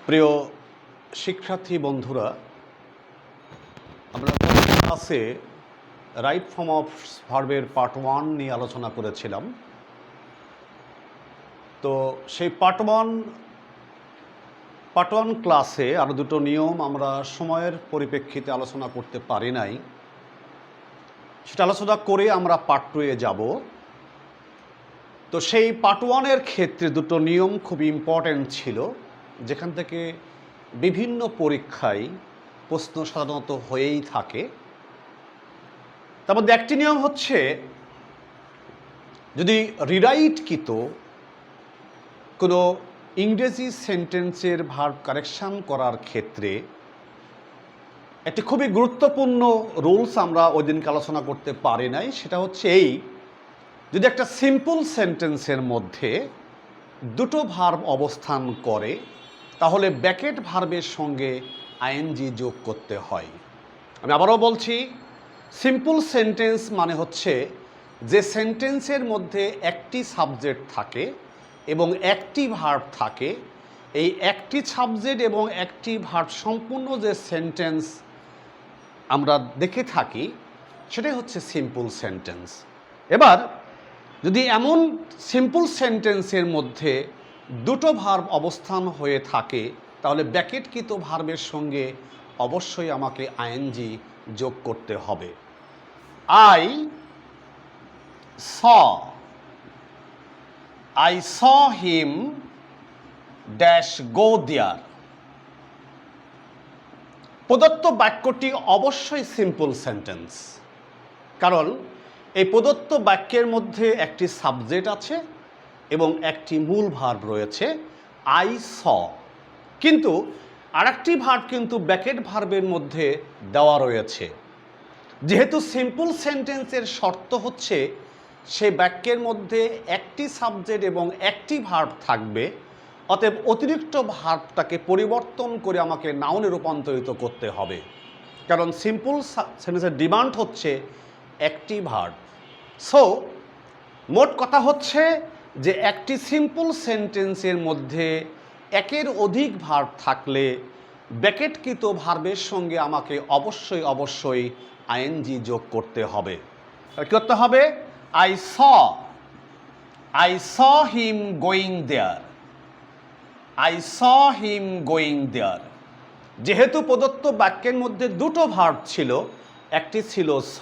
প্রিয় শিক্ষার্থী বন্ধুরা, আমরা ক্লাসে রাইট ফর্ম অফ ভার্বের পার্ট 1 নিয়ে আলোচনা করেছিলাম। তো সেই পার্ট 1 ক্লাসে আরও দুটো নিয়ম আমরা সময়ের পরিপ্রেক্ষিতে আলোচনা করতে পারি নাই, সেটা আলোচনা করে আমরা পার্ট 2-এ যাব। তো সেই পার্ট 1-এর ক্ষেত্রে দুটো নিয়ম খুব ইম্পর্ট্যান্ট ছিল, যেখান থেকে বিভিন্ন পরীক্ষায় প্রশ্ন সাধারণত হয়েই থাকে। তার মধ্যে একটি নিয়ম হচ্ছে, যদি রিরাইটকৃত কোনো ইংরেজি সেন্টেন্সের ভার্ব কারেকশান করার ক্ষেত্রে একটি খুবই গুরুত্বপূর্ণ রুলস আমরা ওই দিনকে আলোচনা করতে পারি নাই। সেটা হচ্ছে এই, যদি একটা সিম্পল সেন্টেন্সের মধ্যে দুটো ভার্ব অবস্থান করে তাহলে ব্র্যাকেট ভার্বের সঙ্গে আইএনজি যোগ করতে হয়। আমি আবারও বলছি, সিম্পল সেন্টেন্স মানে হচ্ছে যে সেন্টেন্সের মধ্যে একটি সাবজেক্ট থাকে এবং একটি ভার্ব থাকে। এই একটি সাবজেক্ট এবং একটি ভার্ব সম্পূর্ণ যে সেন্টেন্স আমরা দেখে থাকি সেটাই হচ্ছে সিম্পল সেন্টেন্স। এবার যদি এমন সিম্পল সেন্টেন্সের মধ্যে দুটো ভার্ব অবস্থান হয়ে থাকে তাহলে ব্র্যাকেটকৃত ভার্বের সঙ্গে অবশ্যই আমাকে আইএনজি যোগ করতে হবে। I saw him dash go there। প্রদত্ত বাক্যটি অবশ্যই সিম্পল সেন্টেন্স, কারণ এই প্রদত্ত বাক্যের মধ্যে একটি সাবজেক্ট আছে এবং একটি মূল ভার্ব রয়েছে আই স। কিন্তু আরেকটি ভার্ব কিন্তু ব্র্যাকেট ভার্বের মধ্যে দেওয়া রয়েছে। যেহেতু সিম্পল সেন্টেন্সের শর্ত হচ্ছে সেই বাক্যের মধ্যে একটি সাবজেক্ট এবং একটি ভার্ব থাকবে, অতএব অতিরিক্ত ভার্বটাকে পরিবর্তন করে আমাকে নাউনে রূপান্তরিত করতে হবে, কারণ সিম্পল সেন্টেন্সের ডিমান্ড হচ্ছে একটি ভার্ব। সো মোট কথা হচ্ছে যে একটি সিম্পল সেন্টেন্সের মধ্যে একের অধিক ভার্ব থাকলে ব্র্যাকেটকৃত ভার্বের সঙ্গে আমাকে অবশ্যই আইএনজি যোগ করতে হবে। কী করতে হবে? I saw him going there। I saw him going there। যেহেতু প্রদত্ত বাক্যের মধ্যে দুটো ভার্ব ছিল, একটি ছিল স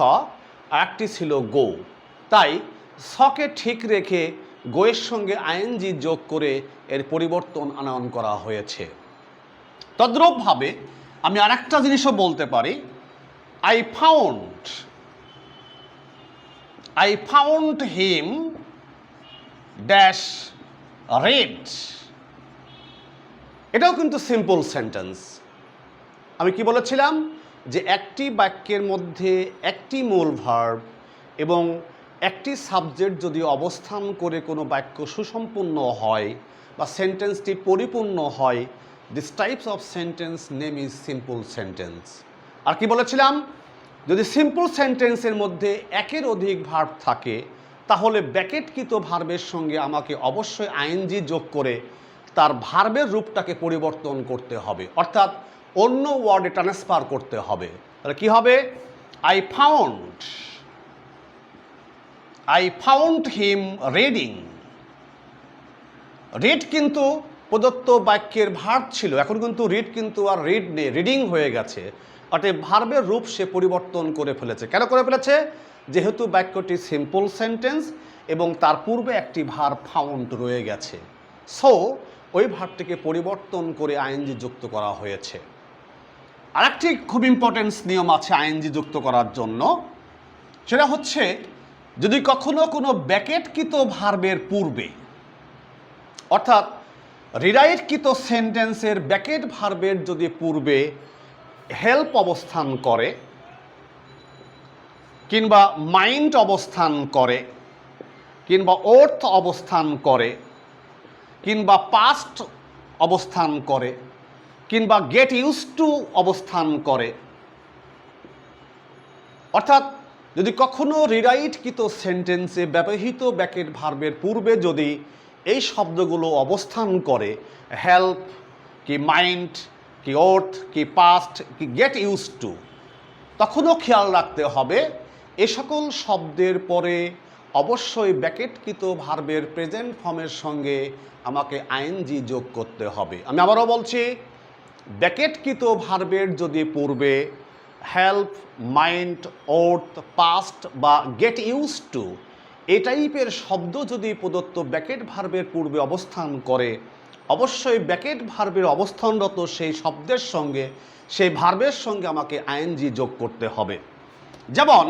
আর একটি ছিল গো, তাই সকে ঠিক রেখে গোয়ের সঙ্গে আইএনজি যোগ করে এর পরিবর্তন আনয়ন করা হয়েছে। তদ্রূপভাবে আমি আরেকটা জিনিসও বলতে পারি, I found him dash red। এটাও কিন্তু সিম্পল সেন্টেন্স। আমি কি বলেছিলাম যে একটি বাক্যের মধ্যে একটি মূল ভার্ব এবং একটি সাবজেক্ট যদি অবস্থান করে কোনো বাক্য সুসম্পূর্ণ হয় বা সেন্টেন্সটি পরিপূর্ণ হয়, this types of sentence name is simple sentence. আর কি বলেছিলাম, যদি সিম্পল সেন্টেন্সের মধ্যে একের অধিক ভার্ব থাকে তাহলে ব্র্যাকেটকৃত ভার্বের সঙ্গে আমাকে অবশ্যই আইএনজি যোগ করে তার ভার্বের রূপটাকে পরিবর্তন করতে হবে, অর্থাৎ অন্য ওয়ার্ডে ট্রান্সফার করতে হবে। তাহলে কী হবে? I found him reading। Read কিন্তু প্রদত্ত বাক্যের ভার্ব ছিল, এখন কিন্তু রিড কিন্তু আর রিড নেই, রিডিং হয়ে গেছে। অর্থাৎ ভার্বের রূপ সে পরিবর্তন করে ফেলেছে। কেন করে ফেলেছে? যেহেতু বাক্যটি সিম্পল সেন্টেন্স এবং তার পূর্বে একটি ভার্ব ফাউন্ড রয়ে গেছে, সো ওই ভার্বটিকে পরিবর্তন করে আইএনজি যুক্ত করা হয়েছে। আরেকটি খুব ইম্পর্টেন্ট নিয়ম আছে আইএনজি যুক্ত করার জন্য, সেটা হচ্ছে যদি কখনো কোনো ব্র্যাকেটকৃত ভার্বের পূর্বে, অর্থাৎ রিরাইটকৃত সেন্টেন্সের ব্র্যাকেট ভার্বের যদি পূর্বে হেল্প অবস্থান করে কিংবা মাইন্ড অবস্থান করে কিংবা ওর্থ অবস্থান করে কিংবা পাস্ট অবস্থান করে কিংবা গেট ইউজ টু অবস্থান করে, অর্থাৎ যদি কখনো রিরাইটকৃত সেন্টেন্সে ব্যবহৃত ব্র্যাকেট ভার্বের পূর্বে যদি এই শব্দগুলো অবস্থান করে হেল্প কি মাইন্ড কি ওর্থ কি পাস্ট কি গেট ইউজ টু, তখনও খেয়াল রাখতে হবে এ সকল শব্দের পরে অবশ্যই ব্র্যাকেটকৃত ভার্বের প্রেজেন্ট ফর্মের সঙ্গে আমাকে আইএনজি যোগ করতে হবে। আমি আবারও বলছি, ব্র্যাকেটকৃত ভার্বের যদি পূর্বে হেল্প মাইন্ড ওর্থ পাস্ট বা গেট ইউজ টু এই টাইপের শব্দ যদি প্রদত্ত ব্র্যাকেট ভার্বের পূর্বে অবস্থান করে, অবশ্যই ব্র্যাকেট ভার্বের অবস্থানরত সেই শব্দের সঙ্গে সেই ভার্বের সঙ্গে আমাকে আইএনজি যোগ করতে হবে। যেমন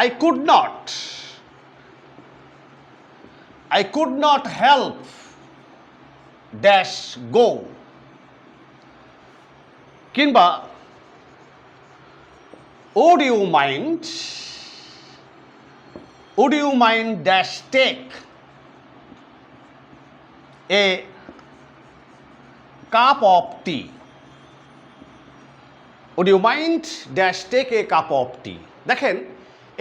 I could not help dash go, কিংবা would you mind dash take a cup of tea, would you mind dash take a cup of tea। দেখেন,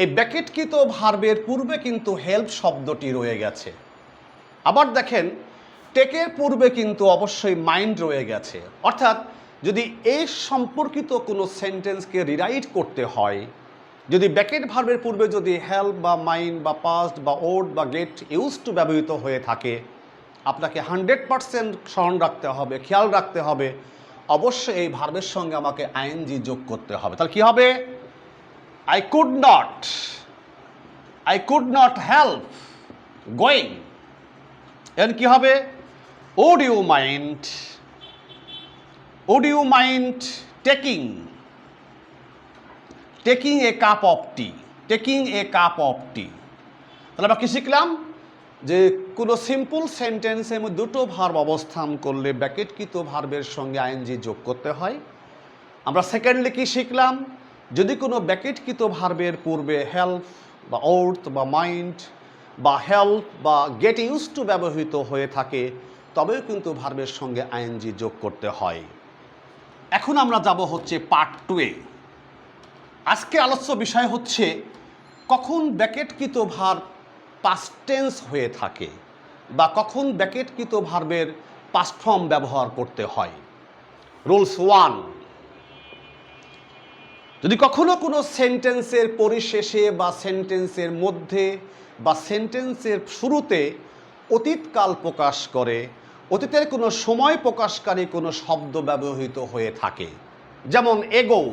এই ব্র্যাকেটকৃত ভার্বের পূর্বে কিন্তু হেল্প শব্দটি রয়ে গেছে। আবার দেখেন, টেকের পূর্বে কিন্তু অবশ্যই মাইন্ড রয়ে গেছে। অর্থাৎ যদি এই সম্পর্কিত কোনো সেন্টেন্সকে রিরাইট করতে হয়, যদি ব্র্যাকেট ভার্বের পূর্বে যদি হেল্প বা মাইন্ড বা পাস্ট বা ওর্ড বা গেট ইউজ টু ব্যবহৃত হয়ে থাকে, আপনাকে 100% স্মরণ রাখতে হবে, খেয়াল রাখতে হবে, অবশ্যই এই ভার্বের সঙ্গে আমাকে আইএনজি যোগ করতে হবে। তাহলে কি হবে? I could not help going, এর কি হবে? would you mind taking a cup of tea, তাহলে আমরা কি শিখলাম? যে কোনো সিম্পল সেন্টেন্সের মধ্যে দুটো ভার্ব অবস্থান করলে ব্র্যাকেটকৃত ভার্বের সঙ্গে আইএনজি যোগ করতে হয়। আমরা সেকেন্ডলি কি শিখলাম? যদি কোনো ব্র্যাকেটকৃত ভার্বের পূর্বে হেল্প বা ওর্থ বা মাইন্ড বা হেল্প বা গেট ইউজ টু ব্যবহৃত হয়ে থাকে, তবেও কিন্তু ভার্বের সঙ্গে আইএনজি যোগ করতে হয়। এখন আমরা যাব হচ্ছে পার্ট 2-এ। আজকে আলোচ্য বিষয় হচ্ছে কখন ব্র্যাকেটকৃত ভার্ব পাস্ট টেন্স হয়ে থাকে বা কখন ব্র্যাকেটকৃত ভার্বের পাস্ট ফর্ম ব্যবহার করতে হয়। রুলস 1, যদি কখনো কোনো সেন্টেন্সের পরিশেষে বা সেন্টেন্সের মধ্যে বা সেন্টেন্সের শুরুতে অতীতকাল প্রকাশ করে, অতীতের কোনো সময় প্রকাশকারী কোনো শব্দ ব্যবহৃত হয়ে থাকে, যেমন এগো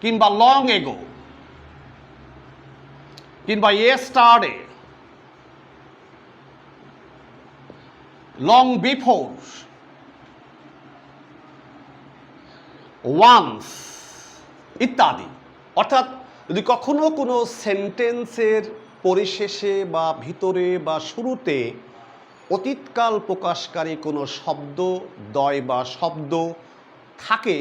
কিংবা লং এগো কিংবা ইয়েস্টারডে, লং বিফোর, ওয়ান্স ইত্যাদি। অর্থাৎ যদি কখনো কোনো সেন্টেন্সের পরিশেষে বা ভিতরে বা শুরুতে অতীতকাল প্রকাশকারী কোনো শব্দ দ্বয় বা শব্দ থাকে,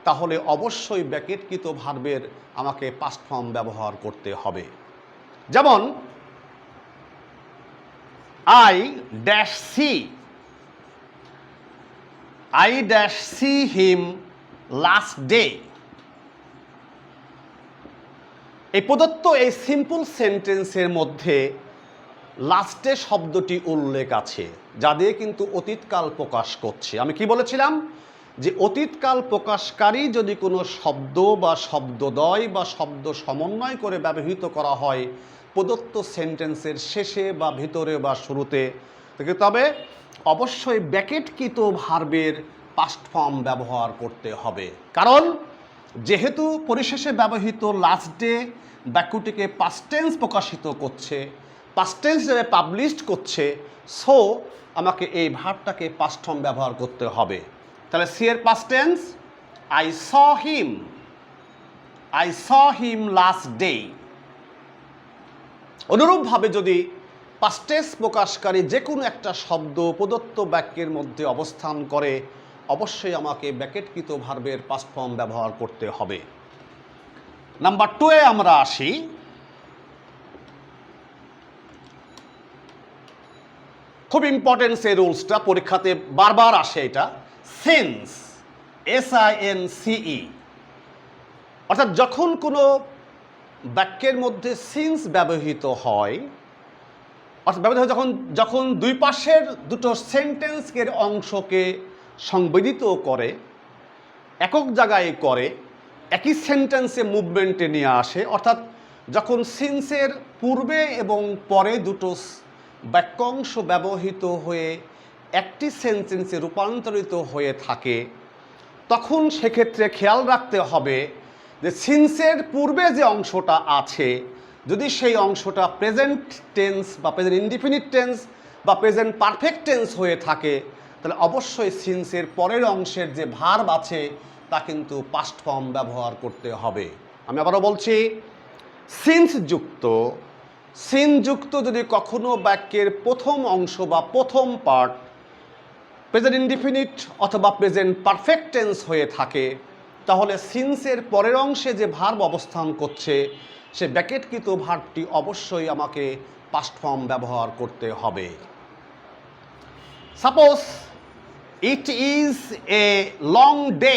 তাহলে অবশ্যই ব্র্যাকেটকৃত ভার্বের আমাকে পাস্ট ফর্ম ব্যবহার করতে হবে। যেমন I see him last day। এই প্রদত্ত এই সিম্পল সেন্টেন্সের মধ্যে লাস্টে শব্দটি উল্লেখ আছে, যা দিয়ে কিন্তু অতীতকাল প্রকাশ করছে। আমি কি বলেছিলাম? যে অতীতকাল প্রকাশকারী যদি কোনো শব্দ বা শব্দদ্বয় বা শব্দ সমন্বয় করে ব্যবহৃত করা হয় প্রদত্ত সেন্টেন্সের শেষে বা ভিতরে বা শুরুতে, তবে অবশ্যই ব্র্যাকেটকৃত ভার্বের পাস্ট ফর্ম ব্যবহার করতে হবে। কারণ যেহেতু পরিশেষে ব্যবহৃত লাস্ট ডে বাক্যটিকে পাস্ট টেন্স প্রকাশিত করছে, পাস্ট টেন্স হিসেবে পাবলিশড করছে, সো আমাকে এই ভার্বটাকে পাস্ট ফর্ম ব্যবহার করতে হবে। তাহলে সি এর past tense I saw him last day। অনুরূপভাবে যদি পাস্ট টেন্স প্রকাশকারী যে কোনো একটা শব্দ প্রদত্ত বাক্যের মধ্যে অবস্থান করে, অবশ্যই আমাকে ব্র্যাকেটকৃত ভার্বের পাস্ট ফর্ম ব্যবহার করতে হবে। নাম্বার 2-এ আমরা আসি। খুব ইম্পর্টেন্ট এই রুলসটা, পরীক্ষাতে বারবার আসে এটা। সিন্স, SINCE, অর্থাৎ যখন কোনো বাক্যের মধ্যে সিন্স ব্যবহৃত হয়, অর্থাৎ ব্যবহৃত হয় যখন দুই পাশের দুটো সেন্টেন্সের অংশকে সংবেদিত করে, একক জায়গায় করে, একই সেন্টেন্সে মুভমেন্টে নিয়ে আসে, অর্থাৎ যখন সিন্সের পূর্বে এবং পরে দুটো বাক্যাংশ ব্যবহৃত হয়ে একটি সেন্টেন্সে রূপান্তরিত হয়ে থাকে, তখন সেক্ষেত্রে খেয়াল রাখতে হবে যে সিন্সের পূর্বে যে অংশটা আছে, যদি সেই অংশটা প্রেজেন্ট টেন্স বা প্রেজেন্ট ইনডিফিনিট টেন্স বা প্রেজেন্ট পারফেক্ট টেন্স হয়ে থাকে, তাহলে অবশ্যই সিন্সের পরের অংশের যে ভার্ব আছে তা কিন্তু পাস্ট ফর্ম ব্যবহার করতে হবে। আমি আবারও বলছি, সিনযুক্ত যদি কখনো বাক্যের প্রথম অংশ বা প্রথম পার্ট প্রেজেন্ট ইনডিফিনিট অথবা প্রেজেন্ট পারফেক্ট টেন্স হয়ে থাকে, তাহলে সিন্সের পরের অংশে যে ভার্ব অবস্থান করছে সে ব্র্যাকেটকৃত ভার্বটি অবশ্যই আমাকে পাস্ট ফর্ম ব্যবহার করতে হবে। Suppose it is a long day,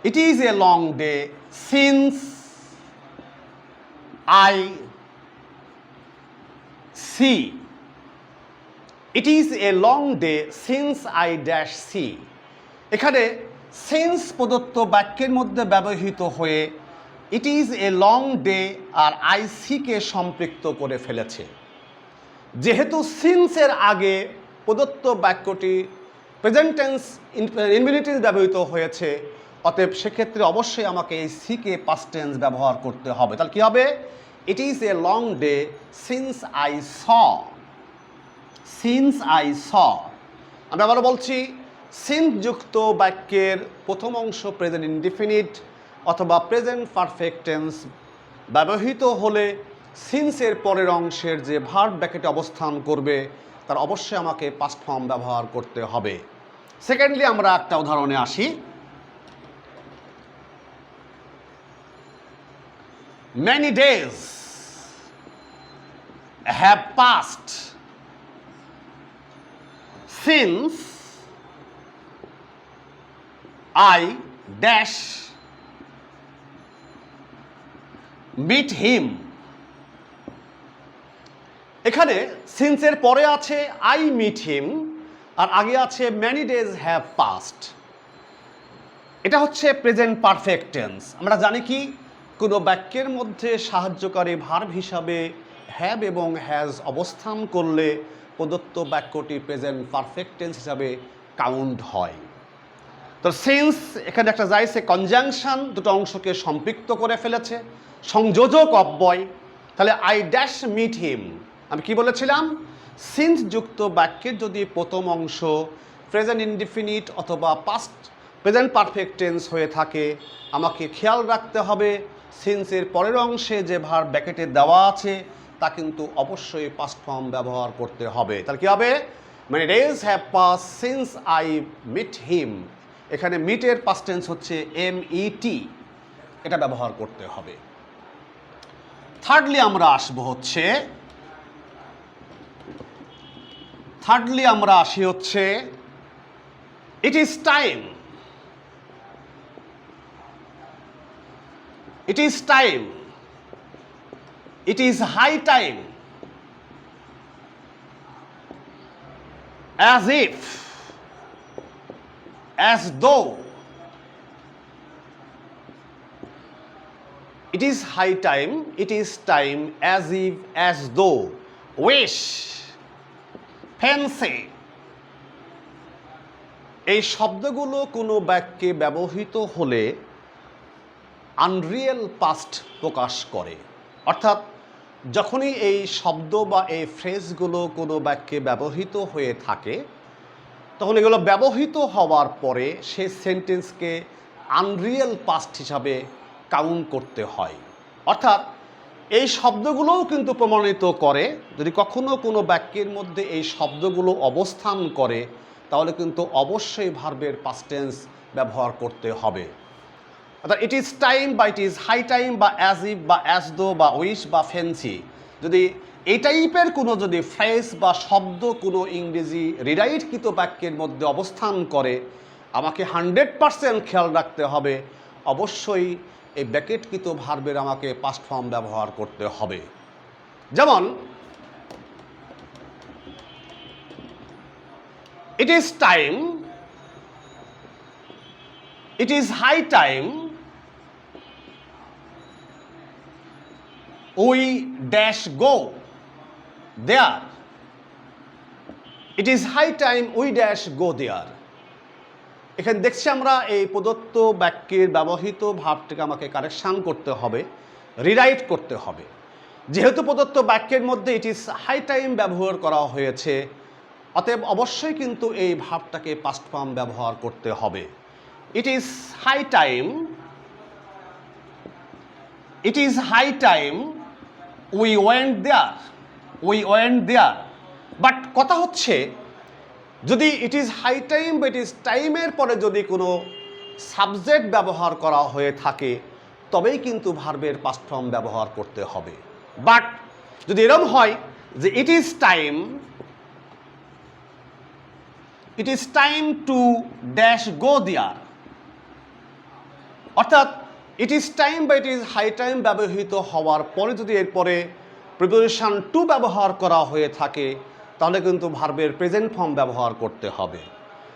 it is a long day since I see, it is a long day since I dash see. এখানে সিন্স প্রদত্ত বাক্যের মধ্যে ব্যবহৃত হয়ে it is a long day আর আই সিকে সম্পৃক্ত করে ফেলেছে। যেহেতু সিন্সের আগে প্রদত্ত বাক্যটি প্রেজেন্ট টেন্স ইনফিনিটিভ ব্যবহৃত হয়েছে, অতএব সেক্ষেত্রে অবশ্যই আমাকে এই সিকে পাস্ট টেন্স ব্যবহার করতে হবে। তাহলে কী হবে? It is a long day since I saw, since I saw. আমি আবারও বলছি, সিন্সযুক্ত বাক্যের প্রথম অংশ প্রেজেন্ট ইনডিফিনিট অথবা প্রেজেন্ট পারফেক্ট টেন্স ব্যবহৃত হলে সিন্সের পরের অংশের যে ভার্ব ব্র্যাকেটে অবস্থান করবে তার অবশ্যই আমাকে পাস্ট ফর্ম ব্যবহার করতে হবে। সেকেন্ডলি আমরা একটা উদাহরণে আসি। Many days have passed since I dash meet him। এখানে সিন্সের পরে আছে আই মিট হিম আর আগে আছে ম্যানি ডেজ হ্যাভ পাস্ট। এটা হচ্ছে প্রেজেন্ট পারফেক্ট টেন্স। আমরা জানি কি, কোনো বাক্যের মধ্যে সাহায্যকারী ভার্ব হিসাবে হ্যাভ এবং হ্যাজ অবস্থান করলে প্রদত্ত বাক্যটি প্রেজেন্ট পারফেক্ট টেন্স হিসাবে কাউন্ট হয়। তো সিন্স এখানে একটা যাইছে কনজাংশন, দুটো অংশকে সম্পৃক্ত করে ফেলেছে, সংযোজক অব্যয়। তাহলে আই ড্যাশ মিট হিম, আমি কি বলেছিলাম? সিন্স যুক্ত বাক্যের যদি প্রথম অংশ প্রেজেন্ট ইনডিফিনিট অথবা পাস্ট প্রেজেন্ট পারফেক্ট টেন্স হয়ে থাকে, আমাকে খেয়াল রাখতে হবে সিন্সের পরের অংশে যে ভার্ব ব্র্যাকেটে দেওয়া আছে তা কিন্তু অবশ্যই পাস্ট ফর্ম ব্যবহার করতে হবে। তাহলে কী হবে? মানে days have passed since I meet him. এখানে মিটের পাস্ট টেন্স হচ্ছে MET, এটা ব্যবহার করতে হবে। থার্ডলি আমরা আসি হচ্ছে ইট is time. It is time. It is high time. As if, as though. It is high time. It is time. As if, as though. Wish, fancy. এই শব্দগুলো কোনো বাক্যে ব্যবহৃত হলে আনরিয়েল পাস্ট প্রকাশ করে। অর্থাৎ যখনই এই শব্দ বা এই ফ্রেজগুলো কোনো বাক্যে ব্যবহৃত হয়ে থাকে, তখন এগুলো ব্যবহৃত হওয়ার পরে সেই সেন্টেন্সকে আনরিয়েল পাস্ট হিসাবে কাউন্ট করতে হয়। অর্থাৎ এই শব্দগুলোও কিন্তু প্রমাণিত করে, যদি কখনো কোনো বাক্যের মধ্যে এই শব্দগুলো অবস্থান করে তাহলে কিন্তু অবশ্যই ভার্বের পাস্ট টেন্স ব্যবহার করতে হবে। অর্থাৎ ইট ইজ টাইম বা ইট ইজ হাই টাইম বা অ্যাজ ইফ বা অ্যাজ দো বা উইশ বা ফ্যান্সি, যদি এই টাইপের কোনো যদি ফ্রেজ বা শব্দ কোনো ইংরেজি রিরাইটকৃত বাক্যের মধ্যে অবস্থান করে, আমাকে 100% খেয়াল রাখতে হবে অবশ্যই এই ব্র্যাকেটকৃত ভার্বের আমাকে পাস্ট ফর্ম ব্যবহার করতে হবে। যেমন it is time, it is high time we dash go there, it is high time we dash go there. এখানে দেখছি আমরা এই প্রদত্ত বাক্যের ব্যবহৃত ভাবটিকে আমাকে কারেকশান করতে হবে, রিরাইট করতে হবে। যেহেতু প্রদত্ত বাক্যের মধ্যে ইট ইজ হাই টাইম ব্যবহার করা হয়েছে, অতএব অবশ্যই কিন্তু এই ভাবটাকে পাস্ট ফর্ম ব্যবহার করতে হবে। It is high time, it is high time we went there, we went there. But কথা হচ্ছে, যদি ইট ইজ হাই টাইম বা ইট ইজ টাইমের পরে যদি কোনো সাবজেক্ট ব্যবহার করা হয়ে থাকে তবেই কিন্তু ভার্বের পাস্ট ফর্ম ব্যবহার করতে হবে। বাট যদি এরকম হয় যে it is time, it is time to dash go there, অর্থাৎ ইট ইজ টাইম বা ইট ইজ হাই টাইম ব্যবহৃত হওয়ার পরে যদি এরপরে প্রিপোজিশন টু ব্যবহার করা হয়ে থাকে তাহলে কিন্তু ভার্বের প্রেজেন্ট ফর্ম ব্যবহার করতে হবে।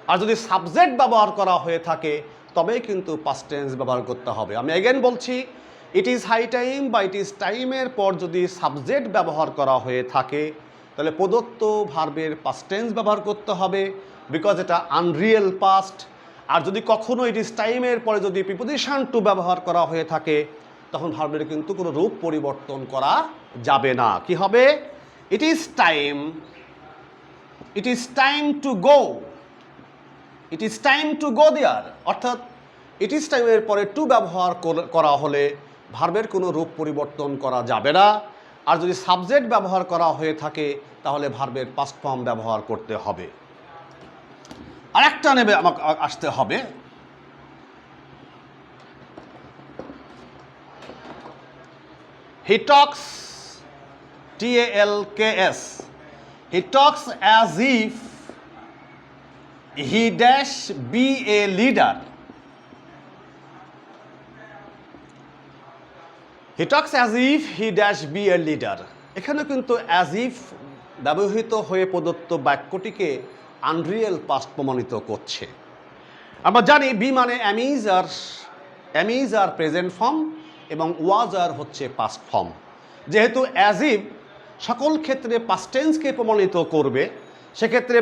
আর যদি সাবজেক্ট ব্যবহার করা হয়ে থাকে তবেই কিন্তু পাস্ট টেন্স ব্যবহার করতে হবে। আমি এগেন বলছি, ইট ইজ হাই টাইম বা ইট ইজ টাইমের পর যদি সাবজেক্ট ব্যবহার করা হয়ে থাকে তাহলে প্রদত্ত ভার্বের পাস্ট টেন্স ব্যবহার করতে হবে, বিকজ এটা আনরিয়েল পাস্ট। আর যদি কখনো ইট ইজ টাইমের পরে যদি প্রিপোজিশন টু ব্যবহার করা হয়ে থাকে তখন ভার্বের কিন্তু কোনো রূপ পরিবর্তন করা যাবে না। কি হবে? It is time, it is time to go, it is time to go there, অর্থাৎ ইট ইজ টাইমের পরে টু ব্যবহার করা হলে ভার্বের কোনো রূপ পরিবর্তন করা যাবে না। আর যদি সাবজেক্ট ব্যবহার করা হয়ে থাকে তাহলে ভার্বের পাস্ট ফর্ম ব্যবহার করতে হবে। আরেকটা নেবে আমাকে আসতে হবে, he talks, TALKS, he talks as if he dash be a leader, he talks as if he dash be a leader. এখানে কিন্তু অ্যাজ ইফ ব্যবহৃত হয়ে প্রদত্ত বাক্যটিকে আনরিয়েল পাস্ট প্রমাণিত করছে। আমরা জানি বি মানে অ্যামিজ আর প্রেজেন্ট ফর্ম এবং ওয়াজ আর হচ্ছে পাস্ট ফর্ম। যেহেতু অ্যাজ ইফ সকল ক্ষেত্রে পাস্ট টেন্সকে প্রমাণিত করবে, সেক্ষেত্রে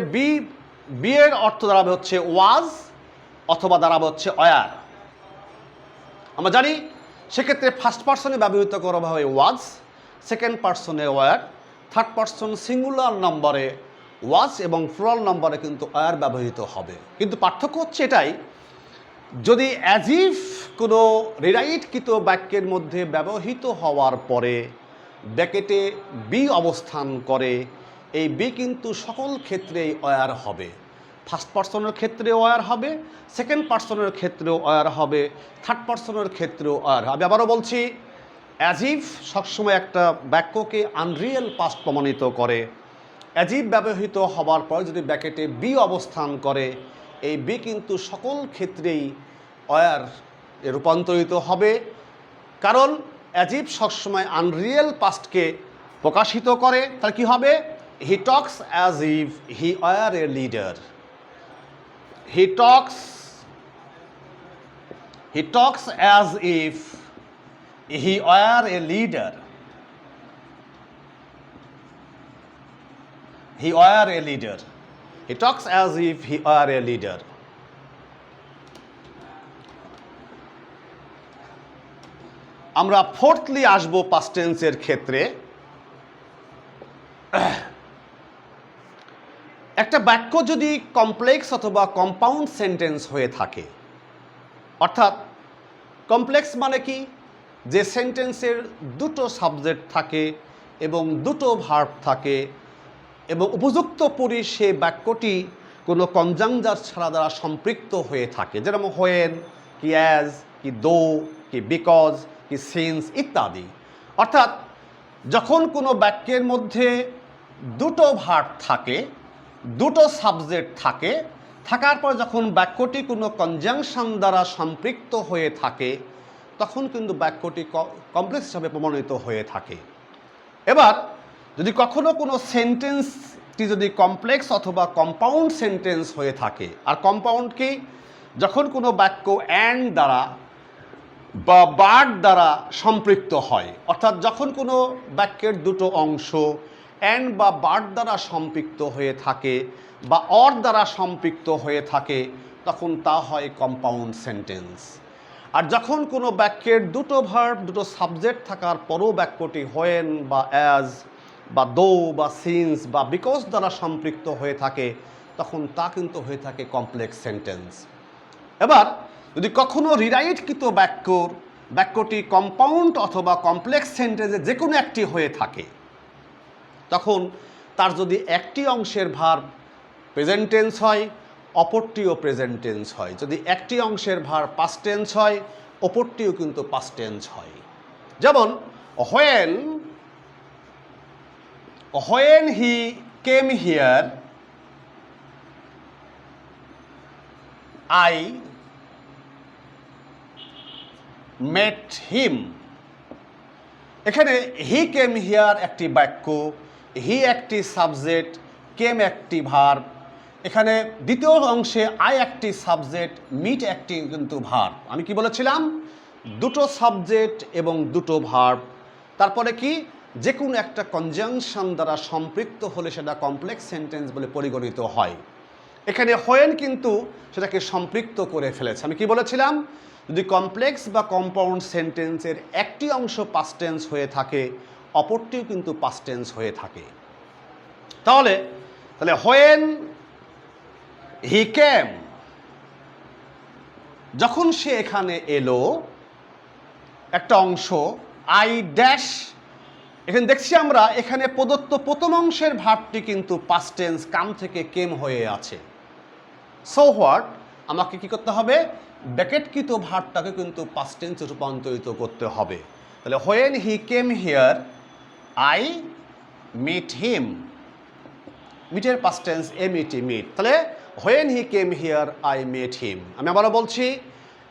বি এর অর্থ দাঁড়াবে হচ্ছে ওয়াজ অথবা দাঁড়াবে হচ্ছে ওয়ার। আমরা জানি সেক্ষেত্রে ফার্স্ট পার্সনে ব্যবহৃত করা হবে ওয়াজ, সেকেন্ড পার্সনে ওয়ার, থার্ড পার্সন সিঙ্গুলার নম্বরে ওয়াজ এবং প্লুরাল নম্বরে কিন্তু ওয়ার ব্যবহৃত হবে। কিন্তু পার্থক্য হচ্ছে এটাই, যদি অ্যাজ ইফ কোনো রিরাইটকৃত বাক্যের মধ্যে ব্যবহৃত হওয়ার পরে ব্র্যাকেটে বি অবস্থান করে, এই বি কিন্তু সকল ক্ষেত্রেই ওয়ার হবে। ফার্স্ট পার্সনের ক্ষেত্রে ওয়ার হবে, সেকেন্ড পার্সনের ক্ষেত্রেও ওয়ার হবে, থার্ড পার্সনের ক্ষেত্রেও ওয়ার হবে। আবারও বলছি, অ্যাজ ইফ সবসময় একটা বাক্যকে আনরিয়েল পাস্ট প্রমাণিত করে। অ্যাজ ইফ ব্যবহৃত হওয়ার পর যদি ব্র্যাকেটে বি অবস্থান করে, এই বি কিন্তু সকল ক্ষেত্রেই ওয়ার রূপান্তরিত হবে, কারণ অ্যাজ ইফ সবসময় আনরিয়েল পাস্টকে প্রকাশিত করে। তাহলে কী হবে? He talks as if he were a leader, he talks as if he were a leader, he were a leader, he talks as if he were a leader. আমরা fourthly আসব past টেন্সের ক্ষেত্রে। একটা বাক্য যদি কমপ্লেক্স অথবা compound sentence হয়ে থাকে, অর্থাৎ কমপ্লেক্স মানে কি? যে সেন্টেন্সের দুটো সাবজেক্ট থাকে এবং দুটো ভার্ব থাকে এবং উপযুক্ত পরি সে বাক্যটি কোনো কনজাংচার ছাড়া দ্বারা সম্পৃক্ত হয়ে থাকে, যেরকম হোয়েন, কি অ্যাজ, কি দো, কি বিকজ, কি সিন্স ইত্যাদি। অর্থাৎ যখন কোনো বাক্যের মধ্যে দুটো ভার্ব থাকে, দুটো সাবজেক্ট থাকে, থাকার পর যখন বাক্যটি কোনো কনজাংশন দ্বারা সম্পৃক্ত হয়ে থাকে তখন কিন্তু বাক্যটি কমপ্লেক্স হিসাবে প্রমাণিত হয়ে থাকে। এবার যদি কখনো কোনো সেন্টেন্সটি যদি কমপ্লেক্স অথবা কম্পাউন্ড সেন্টেন্স হয়ে থাকে, আর কম্পাউন্ড কি, যখন কোনো বাক্য অ্যান্ড দ্বারা বা বাট দ্বারা সম্পৃক্ত হয়, অর্থাৎ যখন কোনো বাক্যের দুটো অংশ অ্যান্ড বা বাট দ্বারা সম্পৃক্ত হয়ে থাকে বা অর দ্বারা সম্পৃক্ত হয়ে থাকে, তখন তা হয় কম্পাউন্ড সেন্টেন্স। আর যখন কোনো বাক্যের দুটো ভার্ব দুটো সাবজেক্ট থাকার পরও বাক্যটি হোয়েন বা অ্যাজ বা দো বা সিন্স বা বিকজ দ্বারা সম্পৃক্ত হয়ে থাকে, তখন তা কিন্তু হয়ে থাকে কমপ্লেক্স সেন্টেন্স। এবার যদি কখনো রিরাইটকৃত বাক্যটি কম্পাউন্ড অথবা কমপ্লেক্স সেন্টেন্সে যে কোনো একটি হয়ে থাকে, তখন তার যদি একটি অংশের ভার্ব প্রেজেন্ট টেন্স হয়, অপরটিও প্রেজেন্ট টেন্স হয়। যদি একটি অংশের ভার্ব পাস্ট টেন্স হয়, অপরটিও কিন্তু পাস্ট টেন্স হয়। যেমন when he came here, I met him। এখানে হি কেম হিয়ার একটি বাক্য, হি একটি সাবজেক্ট, কেম একটি ভার্ব। এখানে দ্বিতীয় অংশে আই একটি সাবজেক্ট, মিট একটি কিন্তু ভার্ব। আমি কি বলেছিলাম? দুটো সাবজেক্ট এবং দুটো ভার্ব, তারপরে কি যে কোনো একটা কনজাংশন দ্বারা সম্পৃক্ত হলে সেটা কমপ্লেক্স সেন্টেন্স বলে পরিগণিত হয়। এখানে হোয়েন কিন্তু সেটাকে সম্পৃক্ত করে ফেলেছে। আমি কি বলেছিলাম? যদি কমপ্লেক্স বা কম্পাউন্ড সেন্টেন্সের একটি অংশ পাস্ট টেন্স হয়ে থাকে, অপরটিও কিন্তু পাস্ট টেন্স হয়ে থাকে। তাহলে হোয়েন হি কেম, যখন সে এখানে এলো, একটা অংশ আই ড্যাশ, এখানে দেখছি আমরা এখানে প্রদত্ত প্রথম অংশের ভার্বটি কিন্তু পাস্ট টেন্স কাম থেকে কেম হয়ে আছে। সো হোয়াট, আমাকে কি করতে হবে? ব্র্যাকেটকৃত ভার্বটাকে কিন্তু পাস্ট টেন্সে রূপান্তরিত করতে হবে। তাহলে when he came here I meet him, মিটের পাস্ট টেন্স এমইটি, মিট। তাহলে when he came here I met him. আমি আবারও বলছি,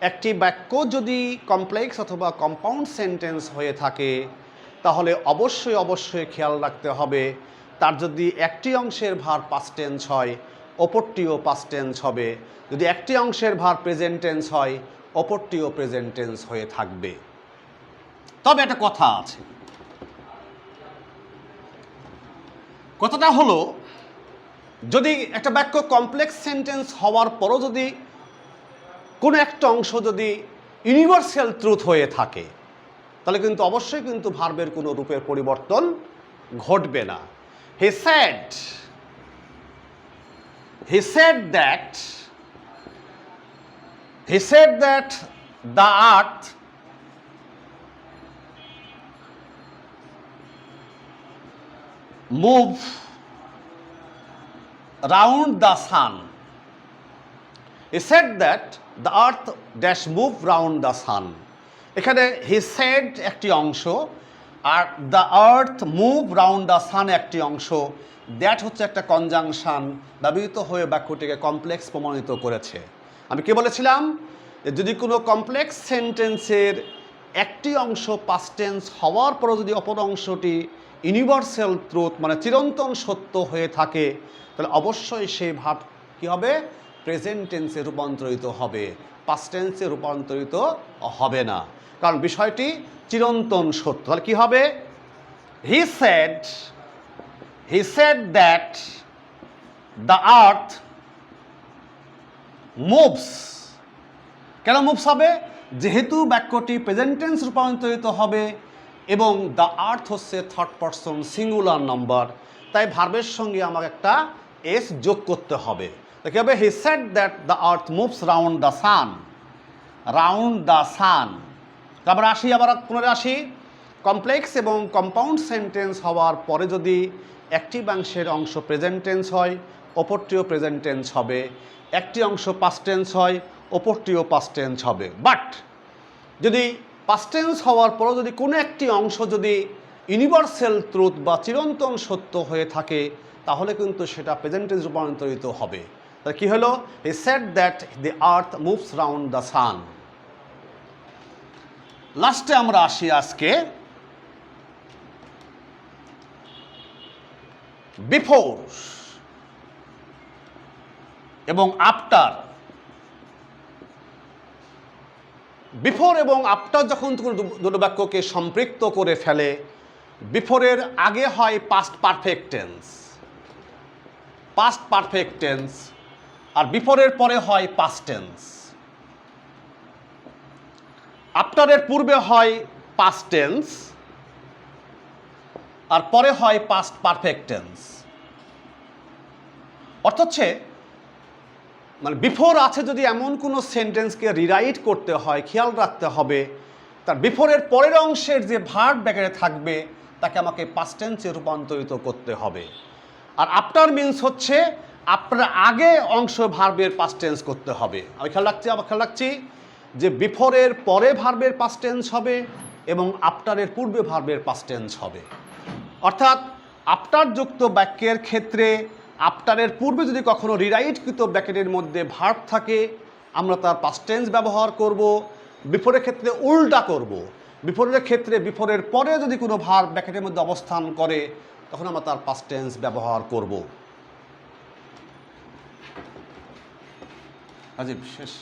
একটি বাক্য যদি কমপ্লেক্স অথবা কম্পাউন্ড সেন্টেন্স হয়ে থাকে, তাহলে অবশ্যই খেয়াল রাখতে হবে তার যদি একটি অংশের ভার্ব পাস্ট টেন্স হয়, অপরটিও পাস্ট টেন্স হবে। যদি একটি অংশের ভার্ব প্রেজেন্ট টেন্স হয়, অপরটিও প্রেজেন্ট টেন্স হয়ে থাকবে। তবে একটা কথা আছে, কথাটা হলো, যদি একটা বাক্য কমপ্লেক্স সেন্টেন্স হওয়ার পরও যদি কোনো একটা অংশ যদি ইউনিভার্সাল ট্রুথ হয়ে থাকে, তাহলে কিন্তু অবশ্যই কিন্তু ভার্বের কোনো রূপের পরিবর্তন ঘটবে না। He said that the earth move round the sun. He said that the earth dash move round the sun. এখানে he said একটি অংশ, are the earth move round the sun একটি অংশ। দ্যাট হচ্ছে একটা কনজাংশন ব্যবহৃত হয়ে বাক্যটিকে কমপ্লেক্স প্রমাণিত করেছে। আমি কি বলেছিলাম? যদি কোনো কমপ্লেক্স সেন্টেন্সের একটি অংশ পাস্ট টেন্স হওয়ার পরও যদি অপর অংশটি ইউনিভার্সাল ট্রুথ মানে চিরন্তন সত্য হয়ে থাকে, তাহলে অবশ্যই সেই ভাব কী হবে? প্রেজেন্ট টেন্সে রূপান্তরিত হবে, পাস্ট টেন্সে রূপান্তরিত হবে না, কারণ বিষয়টি চিরন্তন সত্য। তাহলে কী হবে? He said that the earth moves. কেন মুভস হবে? যেহেতু বাক্যটি প্রেজেন্ট টেন্স রূপান্তরিত হবে এবং দ্য আর্থ হচ্ছে থার্ড পারসন সিঙ্গুলার নাম্বার, তাই ভার্বের সঙ্গে আমাকে একটা এস যোগ করতে হবে। কী হবে? He said that the earth moves round the sun, round the sun. তারপর আবার পুনরায় আসি, কমপ্লেক্স এবং কম্পাউন্ড সেন্টেন্স হওয়ার পরে যদি একটি বাংশের অংশ প্রেজেন্ট টেন্স হয়, অপরটিও প্রেজেন্ট টেন্স হবে। একটি অংশ পাস্ট টেন্স হয়, অপরটিও পাস্ট টেন্স হবে। বাট যদি পাস্ট টেন্স হওয়ার পরও যদি কোনো একটি অংশ যদি ইউনিভার্সাল ট্রুথ বা চিরন্তন সত্য হয়ে থাকে, তাহলে কিন্তু সেটা প্রেজেন্ট টেন্স রূপান্তরিত হবে। তাহলে কী হলো? He said that the earth moves round the sun. লাস্টে আমরা আসি আজকে বিফোর এবং আফটার। বিফোর এবং আফটার যখন দুটো বাক্যকে সম্পৃক্ত করে ফেলে, বিফোরের আগে হয় past perfect tense, past perfect tense, আর বিফোরের পরে হয় পাস্ট টেন্স। আফটারের পূর্বে হয় পাস্ট টেন্স আর পরে হয় পাস্ট পারফেক্ট টেন্স। অর্থ হচ্ছে মানে বিফোর আছে যদি এমন কোনো সেন্টেন্সকে রিরাইট করতে হয়, খেয়াল রাখতে হবে তার বিফোরের পরের অংশের যে ভার্ব ব্র্যাকেটে থাকবে তাকে আমাকে পাস্ট টেন্সে রূপান্তরিত করতে হবে। আর আফটার মিন্স হচ্ছে আপনার আগে অংশ ভার্বের পাস্ট টেন্স করতে হবে। আমি খেয়াল রাখছি যে বিফোরের পরে ভার্বের পাস্ট টেন্স হবে এবং আফটারের পূর্বে ভার্বের পাস্ট টেন্স হবে। অর্থাৎ আফটার যুক্ত বাক্যের ক্ষেত্রে আফটারের পূর্বে যদি কখনো রিরাইটকৃত ব্র্যাকেটের মধ্যে ভার্ব থাকে আমরা তার পাস্ট টেন্স ব্যবহার করব। বিফোরের ক্ষেত্রে উল্টা করব। বিফোরের ক্ষেত্রে বিফোরের পরে যদি কোনো ভার্ব ব্র্যাকেটের মধ্যে অবস্থান করে তখন আমরা তার পাস্ট টেন্স ব্যবহার করব। রাজীব শেষ।